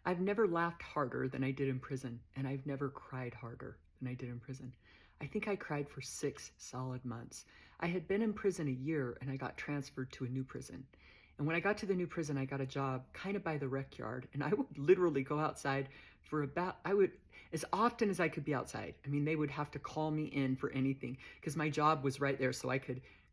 I've never laughed harder than I did in prison, and I've never cried harder than I did in prison. I think I cried for 6 solid months. I had been in prison a year and I got transferred to a new prison. And when I got to the new prison, I got a job kind of by the rec yard. And I would literally go outside for as often as I could be outside. I mean, they would have to call me in for anything because my job was right there. So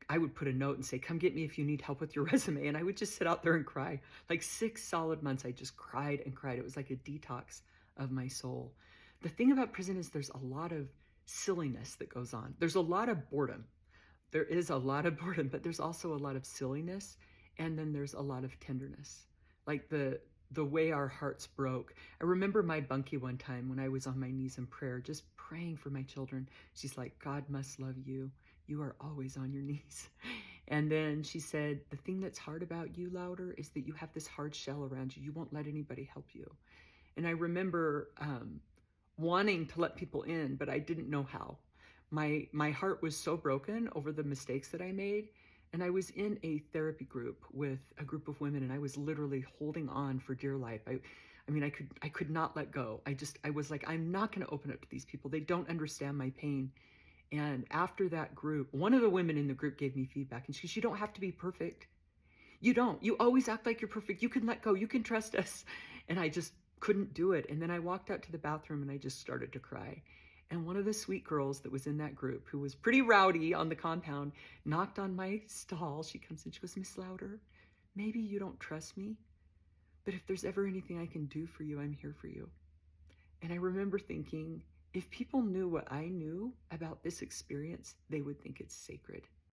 I would put a note and say, come get me if you need help with your resume. And I would just sit out there and cry. Like 6 solid months, I just cried and cried. It was like a detox of my soul. The thing about prison is there's a lot of silliness that goes on. There's a lot of boredom. There is a lot of boredom, but there's also a lot of silliness, and then there's a lot of tenderness. Like the way our hearts broke. I remember my bunkie one time when I was on my knees in prayer, just praying for my children. She's like, God must love you. You are always on your knees. And then she said, the thing that's hard about you, Louder, is that you have this hard shell around you. You won't let anybody help you. And I remember wanting to let people in, but I didn't know how. My heart was so broken over the mistakes that I made. And I was in a therapy group with a group of women, and I was literally holding on for dear life. I mean, I could not let go. I was like, I'm not going to open up to these people. They don't understand my pain. And after that group, one of the women in the group gave me feedback, and she said, you don't have to be perfect. You don't. You always act like you're perfect. You can let go. You can trust us. And I just couldn't do it. And then I walked out to the bathroom and I just started to cry. And one of the sweet girls that was in that group, who was pretty rowdy on the compound, knocked on my stall. She comes in, she goes, Miss Louder, maybe you don't trust me, but if there's ever anything I can do for you, I'm here for you. And I remember thinking, if people knew what I knew about this experience, they would think it's sacred.